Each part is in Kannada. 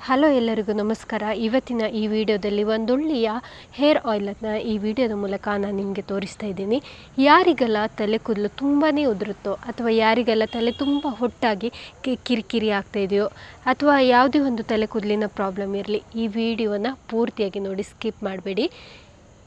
ಹಲೋ ಎಲ್ಲರಿಗೂ ನಮಸ್ಕಾರ. ಇವತ್ತಿನ ಈ ವಿಡಿಯೋದಲ್ಲಿ ಒಂದೊಳ್ಳೆಯ ಹೇರ್ ಆಯಿಲನ್ನು ಈ ವಿಡಿಯೋದ ಮೂಲಕ ನಾನು ನಿಮಗೆ ತೋರಿಸ್ತಾ ಇದ್ದೀನಿ. ಯಾರಿಗೆಲ್ಲ ತಲೆ ಕೂದಲು ತುಂಬಾ ಉದುರುತ್ತೋ ಅಥವಾ ಯಾರಿಗೆಲ್ಲ ತಲೆ ತುಂಬ ಹೊಟ್ಟಾಗಿ ಕಿರಿಕಿರಿ ಆಗ್ತಾಯಿದೆಯೋ ಅಥವಾ ಯಾವುದೇ ಒಂದು ತಲೆ ಕೂದಲಿನ ಪ್ರಾಬ್ಲಮ್ ಇರಲಿ, ಈ ವಿಡಿಯೋನ ಪೂರ್ತಿಯಾಗಿ ನೋಡಿ, ಸ್ಕಿಪ್ ಮಾಡಬೇಡಿ.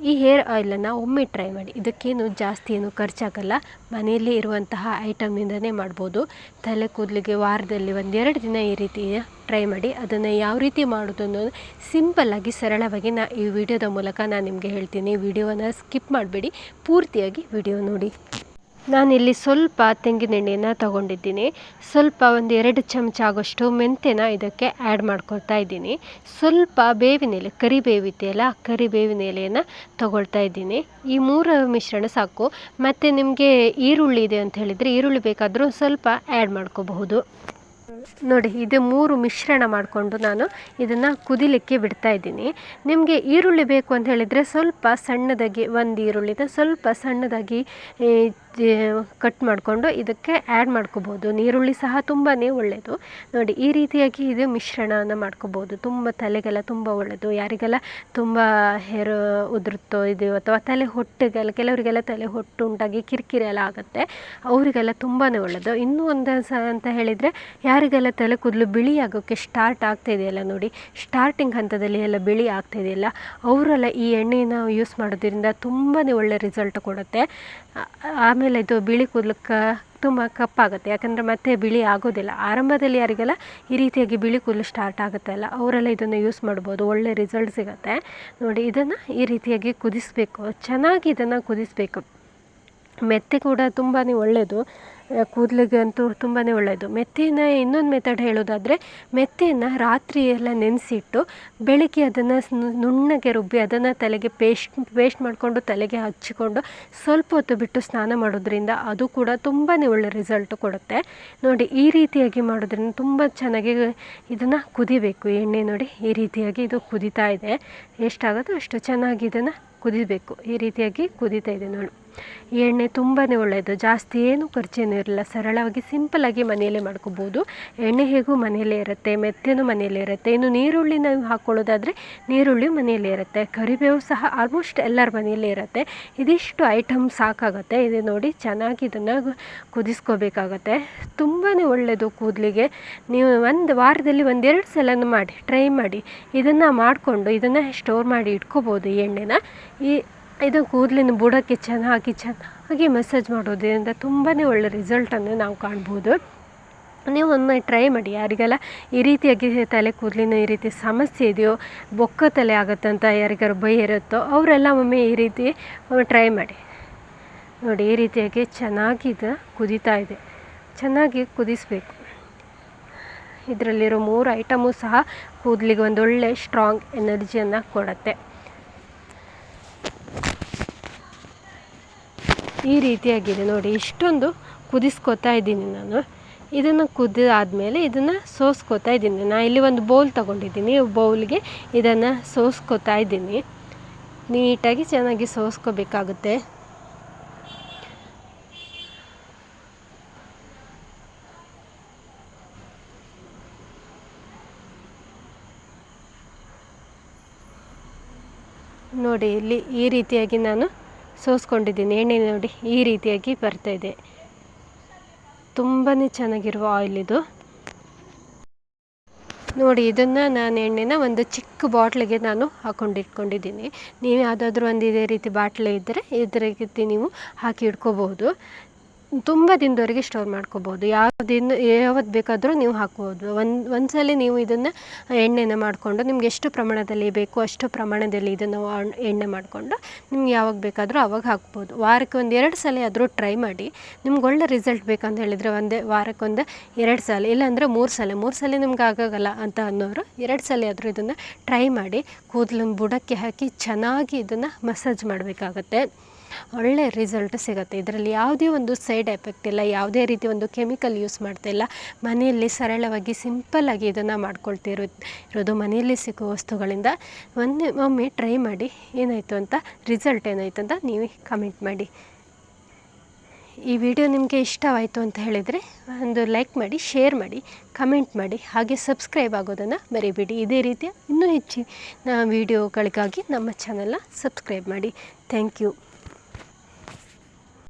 ಈ ಹೇರ್ ಆಯಿಲನ್ನು ಒಮ್ಮೆ ಟ್ರೈ ಮಾಡಿ. ಇದಕ್ಕೇನು ಜಾಸ್ತಿ ಏನು ಖರ್ಚಾಗಲ್ಲ, ಮನೆಯಲ್ಲೇ ಇರುವಂತಹ ಐಟಮ್ನಿಂದನೇ ಮಾಡ್ಬೋದು. ತಲೆ ಕೂದಲಿಗೆ ವಾರದಲ್ಲಿ 1-2 ದಿನ ಈ ರೀತಿ ಟ್ರೈ ಮಾಡಿ. ಅದನ್ನು ಯಾವ ರೀತಿ ಮಾಡೋದು ಅನ್ನೋದು ಸಿಂಪಲ್ಲಾಗಿ ಸರಳವಾಗಿ ಈ ವಿಡಿಯೋದ ಮೂಲಕ ನಾನು ನಿಮಗೆ ಹೇಳ್ತೀನಿ. ವಿಡಿಯೋವನ್ನು ಸ್ಕಿಪ್ ಮಾಡಬೇಡಿ, ಪೂರ್ತಿಯಾಗಿ ವಿಡಿಯೋ ನೋಡಿ. ನಾನಿಲ್ಲಿ ಸ್ವಲ್ಪ ತೆಂಗಿನೆಣ್ಣೆಯನ್ನು ತಗೊಂಡಿದ್ದೀನಿ. ಸ್ವಲ್ಪ 1-2 ಚಮಚ ಆಗೋಷ್ಟು ಮೆಂತ್ಯನ ಇದಕ್ಕೆ ಆ್ಯಡ್ ಮಾಡ್ಕೊಳ್ತಾ ಇದ್ದೀನಿ. ಸ್ವಲ್ಪ ಬೇವಿನ ಎಲೆ, ಕರಿಬೇವಿದೆಯಲ್ಲ, ಕರಿಬೇವಿನ ಎಲೆಯನ್ನು ತಗೊಳ್ತಾ ಇದ್ದೀನಿ. ಈ 3 ಮಿಶ್ರಣ ಸಾಕು. ಮತ್ತು ನಿಮಗೆ ಈರುಳ್ಳಿ ಇದೆ ಅಂತ ಹೇಳಿದರೆ ಈರುಳ್ಳಿ ಬೇಕಾದರೂ ಸ್ವಲ್ಪ ಆ್ಯಡ್ ಮಾಡ್ಕೋಬಹುದು. ನೋಡಿ, ಇದು 3 ಮಿಶ್ರಣ ಮಾಡಿಕೊಂಡು ನಾನು ಇದನ್ನು ಕುದಿಲಿಕ್ಕೆ ಬಿಡ್ತಾ ಇದ್ದೀನಿ. ನಿಮಗೆ ಈರುಳ್ಳಿ ಬೇಕು ಅಂತ ಹೇಳಿದರೆ ಸ್ವಲ್ಪ ಸಣ್ಣದಾಗಿ, 1 ಈರುಳ್ಳಿನ ಸ್ವಲ್ಪ ಸಣ್ಣದಾಗಿ ಕಟ್ ಮಾಡಿಕೊಂಡು ಇದಕ್ಕೆ ಆ್ಯಡ್ ಮಾಡ್ಕೋಬೋದು. ಈರುಳ್ಳಿ ಸಹ ತುಂಬಾ ಒಳ್ಳೆಯದು. ನೋಡಿ, ಈ ರೀತಿಯಾಗಿ ಇದು ಮಿಶ್ರಣವನ್ನು ಮಾಡ್ಕೋಬೋದು. ತುಂಬ ತಲೆಗೆಲ್ಲ ತುಂಬ ಒಳ್ಳೆಯದು. ಯಾರಿಗೆಲ್ಲ ತುಂಬ ಹೇರ್ ಉದುರುತ್ತೋ ಇದೆಯೋ ಅಥವಾ ತಲೆ ಹೊಟ್ಟಿಗೆಲ್ಲ, ಕೆಲವರಿಗೆಲ್ಲ ತಲೆ ಹೊಟ್ಟು ಉಂಟಾಗಿ ಕಿರಿಕಿರಿ ಎಲ್ಲ ಆಗುತ್ತೆ, ಅವರಿಗೆಲ್ಲ ತುಂಬಾ ಒಳ್ಳೆಯದು. ಇನ್ನೂ ಒಂದು ಅಂತ ಹೇಳಿದರೆ, ಯಾರಿಗೆಲ್ಲ ತಲೆ ಕೂದಲು ಬಿಳಿ ಆಗೋಕ್ಕೆ ಸ್ಟಾರ್ಟ್ ಆಗ್ತಾಯಿದೆಯಲ್ಲ, ನೋಡಿ ಸ್ಟಾರ್ಟಿಂಗ್ ಹಂತದಲ್ಲಿ ಎಲ್ಲ ಬಿಳಿ ಆಗ್ತಾಯಿದೆಯಲ್ಲ, ಅವರೆಲ್ಲ ಈ ಎಣ್ಣೆಯನ್ನು ಯೂಸ್ ಮಾಡೋದ್ರಿಂದ ತುಂಬಾ ಒಳ್ಳೆ ರಿಸಲ್ಟ್ ಕೊಡುತ್ತೆ. ಆಮೇಲೆ ಇದು ಬಿಳಿ ಕೂದಲಕ್ಕೆ ತುಂಬ ಕಪ್ಪಾಗುತ್ತೆ, ಯಾಕಂದರೆ ಮತ್ತೆ ಬಿಳಿ ಆಗೋದಿಲ್ಲ. ಆರಂಭದಲ್ಲಿ ಯಾರಿಗೆಲ್ಲ ಈ ರೀತಿಯಾಗಿ ಬಿಳಿ ಕೂದಲು ಸ್ಟಾರ್ಟ್ ಆಗುತ್ತೆ ಅಲ್ಲ, ಅವರೆಲ್ಲ ಇದನ್ನು ಯೂಸ್ ಮಾಡ್ಬೋದು, ಒಳ್ಳೆ ರಿಸಲ್ಟ್ ಸಿಗುತ್ತೆ. ನೋಡಿ, ಇದನ್ನು ಈ ರೀತಿಯಾಗಿ ಕುದಿಸಬೇಕು, ಚೆನ್ನಾಗಿ ಇದನ್ನು ಕುದಿಸಬೇಕು. ಮೆತ್ತೆ ಕೂಡ ತುಂಬಾ ಒಳ್ಳೆಯದು, ಕೂದಲಿಗೆ ಅಂತೂ ತುಂಬಾ ಒಳ್ಳೆಯದು. ಮೆತ್ತೆಯನ್ನು ಇನ್ನೊಂದು ಮೆಥಡ್ ಹೇಳೋದಾದರೆ, ಮೆತ್ತೆಯನ್ನು ರಾತ್ರಿ ಎಲ್ಲ ನೆನೆಸಿಟ್ಟು ಬೆಳಗ್ಗೆ ಅದನ್ನು ನುಣ್ಣಗೆ ರುಬ್ಬಿ ಅದನ್ನು ತಲೆಗೆ ಪೇಸ್ಟ್ ಮಾಡಿಕೊಂಡು ತಲೆಗೆ ಹಚ್ಚಿಕೊಂಡು ಸ್ವಲ್ಪ ಹೊತ್ತು ಬಿಟ್ಟು ಸ್ನಾನ ಮಾಡೋದ್ರಿಂದ ಅದು ಕೂಡ ತುಂಬಾ ಒಳ್ಳೆ ರಿಸಲ್ಟ್ ಕೊಡುತ್ತೆ. ನೋಡಿ, ಈ ರೀತಿಯಾಗಿ ಮಾಡೋದ್ರಿಂದ ತುಂಬ ಚೆನ್ನಾಗಿ ಇದನ್ನು ಕುದಿಬೇಕು. ಎಣ್ಣೆ ನೋಡಿ, ಈ ರೀತಿಯಾಗಿ ಇದು ಕುದೀತಾ ಇದೆ. ಎಷ್ಟಾಗುತ್ತೋ ಅಷ್ಟು ಚೆನ್ನಾಗಿ ಇದನ್ನು ಕುದಿಬೇಕು. ಈ ರೀತಿಯಾಗಿ ಕುದೀತಾ ಇದೆ ನೋಡಿ. ಈ ಎಣ್ಣೆ ತುಂಬಾ ಒಳ್ಳೆಯದು, ಜಾಸ್ತಿ ಏನು ಖರ್ಚೇನೂ ಇರಲ್ಲ, ಸರಳವಾಗಿ ಸಿಂಪಲ್ಲಾಗಿ ಮನೆಯಲ್ಲೇ ಮಾಡ್ಕೋಬೋದು. ಎಣ್ಣೆ ಹೇಗೂ ಮನೆಯಲ್ಲೇ ಇರುತ್ತೆ, ಮೆತ್ತೆನೂ ಮನೆಯಲ್ಲೇ ಇರುತ್ತೆ. ಇನ್ನು ನೀರುಳ್ಳಿ ನಾವು ಹಾಕ್ಕೊಳ್ಳೋದಾದರೆ ನೀರುಳ್ಳಿ ಮನೆಯಲ್ಲೇ ಇರುತ್ತೆ, ಕರಿಬೇವು ಸಹ ಆಲ್ಮೋಸ್ಟ್ ಎಲ್ಲರ ಮನೆಯಲ್ಲೇ ಇರುತ್ತೆ. ಇದಿಷ್ಟು ಐಟಮ್ ಸಾಕಾಗುತ್ತೆ. ಇದು ನೋಡಿ, ಚೆನ್ನಾಗಿ ಇದನ್ನು ಕುದಿಸ್ಕೋಬೇಕಾಗತ್ತೆ. ತುಂಬಾ ಒಳ್ಳೆಯದು ಕೂದಲಿಗೆ. ನೀವು ಒಂದು ವಾರದಲ್ಲಿ 1-2 ಸಲ ಮಾಡಿ, ಟ್ರೈ ಮಾಡಿ. ಇದನ್ನು ಮಾಡಿಕೊಂಡು ಇದನ್ನು ಸ್ಟೋರ್ ಮಾಡಿ ಇಟ್ಕೋಬೋದು. ಈ ಎಣ್ಣೆನ ಇದು ಕೂದಲಿನ ಬುಡಕ್ಕೆ ಚೆನ್ನಾಗಿ ಮಸಾಜ್ ಮಾಡೋದ್ರಿಂದ ತುಂಬಾ ಒಳ್ಳೆ ರಿಸಲ್ಟನ್ನು ನಾವು ಕಾಣ್ಬೋದು. ನೀವು ಒಮ್ಮೆ ಟ್ರೈ ಮಾಡಿ. ಯಾರಿಗೆಲ್ಲ ಈ ರೀತಿಯಾಗಿ ತಲೆ ಕೂದಲಿನ ಈ ರೀತಿ ಸಮಸ್ಯೆ ಇದೆಯೋ, ಬೊಕ್ಕ ತಲೆ ಆಗುತ್ತಂತ ಯಾರಿಗಾರು ಭಯ ಇರುತ್ತೋ, ಅವರೆಲ್ಲ ಒಮ್ಮೆ ಈ ರೀತಿ ಟ್ರೈ ಮಾಡಿ. ನೋಡಿ, ಈ ರೀತಿಯಾಗಿ ಚೆನ್ನಾಗಿ ಇದು ಕುದೀತಾ ಇದೆ, ಚೆನ್ನಾಗಿ ಕುದಿಸಬೇಕು. ಇದರಲ್ಲಿರೋ 3 ಐಟಮು ಸಹ ಕೂದಲಿಗೆ ಒಂದೊಳ್ಳೆ ಸ್ಟ್ರಾಂಗ್ ಎನರ್ಜಿಯನ್ನು ಕೊಡುತ್ತೆ. ಈ ರೀತಿಯಾಗಿದೆ ನೋಡಿ, ಇಷ್ಟೊಂದು ಕುದಿಸ್ಕೋತಾ ಇದ್ದೀನಿ ನಾನು. ಇದನ್ನು ಕುದಿದಾದಮೇಲೆ ಇದನ್ನು ಸೋಸ್ಕೋತಾ ಇದ್ದೀನಿ. ನಾನು ಇಲ್ಲಿ ಒಂದು ಬೌಲ್ ತೊಗೊಂಡಿದ್ದೀನಿ, ಬೌಲ್ಗೆ ಇದನ್ನು ಸೋಸ್ಕೋತಾ ಇದ್ದೀನಿ. ನೀಟಾಗಿ ಚೆನ್ನಾಗಿ ಸೋಸ್ಕೋಬೇಕಾಗುತ್ತೆ. ನೋಡಿ, ಇಲ್ಲಿ ಈ ರೀತಿಯಾಗಿ ನಾನು ಸೋಸ್ಕೊಂಡಿದ್ದೀನಿ. ಎಣ್ಣೆ ನೋಡಿ, ಈ ರೀತಿಯಾಗಿ ಬರ್ತಾಯಿದೆ. ತುಂಬಾ ಚೆನ್ನಾಗಿರುವ ಆಯಿಲ್ ಇದು. ನೋಡಿ, ಇದನ್ನು ನಾನು ಎಣ್ಣೆನ ಒಂದು ಚಿಕ್ಕ ಬಾಟ್ಲಿಗೆ ನಾನು ಹಾಕ್ಕೊಂಡಿಟ್ಕೊಂಡಿದ್ದೀನಿ. ನೀವು ಯಾವುದಾದ್ರೂ ಒಂದು ಇದೇ ರೀತಿ ಬಾಟ್ಲಿ ಇದ್ದರೆ ಇದ್ರ ರೀತಿ ನೀವು ಹಾಕಿ ಇಟ್ಕೋಬಹುದು. ತುಂಬ ದಿನದವರೆಗೆ ಸ್ಟೋರ್ ಮಾಡ್ಕೋಬೋದು. ಯಾವತ್ತು ಬೇಕಾದರೂ ನೀವು ಹಾಕ್ಬೋದು. ಒಂದ್ಸಲ ನೀವು ಇದನ್ನು ಎಣ್ಣೆನ ಮಾಡಿಕೊಂಡು ನಿಮ್ಗೆ ಎಷ್ಟು ಪ್ರಮಾಣದಲ್ಲಿ ಬೇಕೋ ಅಷ್ಟು ಪ್ರಮಾಣದಲ್ಲಿ ಇದನ್ನು ಎಣ್ಣೆ ಮಾಡಿಕೊಂಡು ನಿಮ್ಗೆ ಯಾವಾಗ ಬೇಕಾದರೂ ಆವಾಗ ಹಾಕ್ಬೋದು. ವಾರಕ್ಕೆ 1-2 ಸಲ ಆದರೂ ಟ್ರೈ ಮಾಡಿ. ನಿಮ್ಗೆ ಒಳ್ಳೆ ರಿಸಲ್ಟ್ ಬೇಕಂತ ಹೇಳಿದರೆ ವಾರಕ್ಕೆ 2 ಸಲ, ಇಲ್ಲಾಂದರೆ 3 ಸಲ ನಿಮ್ಗೆ ಆಗೋಲ್ಲ ಅಂತ ಅನ್ನೋರು 2 ಸಲ ಆದರೂ ಇದನ್ನು ಟ್ರೈ ಮಾಡಿ. ಕೂದಲಿನ ಬುಡಕ್ಕೆ ಹಾಕಿ ಚೆನ್ನಾಗಿ ಇದನ್ನು ಮಸಾಜ್ ಮಾಡಬೇಕಾಗತ್ತೆ. ಒಳ್ಳೆ ರಿಸಲ್ಟ್ ಸಿಗುತ್ತೆ. ಇದರಲ್ಲಿ ಯಾವುದೇ ಒಂದು ಸೈಡ್ ಎಫೆಕ್ಟ್ ಇಲ್ಲ, ಯಾವುದೇ ರೀತಿ ಒಂದು ಕೆಮಿಕಲ್ ಯೂಸ್ ಮಾಡ್ತಾಯಿಲ್ಲ. ಮನೆಯಲ್ಲಿ ಸರಳವಾಗಿ ಸಿಂಪಲ್ಲಾಗಿ ಇದನ್ನು ಮಾಡ್ಕೊಳ್ತಿರೋದು ಮನೆಯಲ್ಲಿ ಸಿಗೋ ವಸ್ತುಗಳಿಂದ. ಒಮ್ಮೆ ಟ್ರೈ ಮಾಡಿ, ಏನಾಯಿತು ಅಂತ, ರಿಸಲ್ಟ್ ಏನಾಯಿತು ಅಂತ ನೀವು ಕಮೆಂಟ್ ಮಾಡಿ. ಈ ವಿಡಿಯೋ ನಿಮಗೆ ಇಷ್ಟವಾಯಿತು ಅಂತ ಹೇಳಿದರೆ ಒಂದು ಲೈಕ್ ಮಾಡಿ, ಶೇರ್ ಮಾಡಿ, ಕಮೆಂಟ್ ಮಾಡಿ, ಹಾಗೆ ಸಬ್ಸ್ಕ್ರೈಬ್ ಆಗೋದನ್ನು ಮರಿಬೇಡಿ. ಇದೇ ರೀತಿಯ ಇನ್ನೂ ಹೆಚ್ಚಿನ ವಿಡಿಯೋಗಳಿಗಾಗಿ ನಮ್ಮ ಚಾನಲ್ನ ಸಬ್ಸ್ಕ್ರೈಬ್ ಮಾಡಿ. Thank you.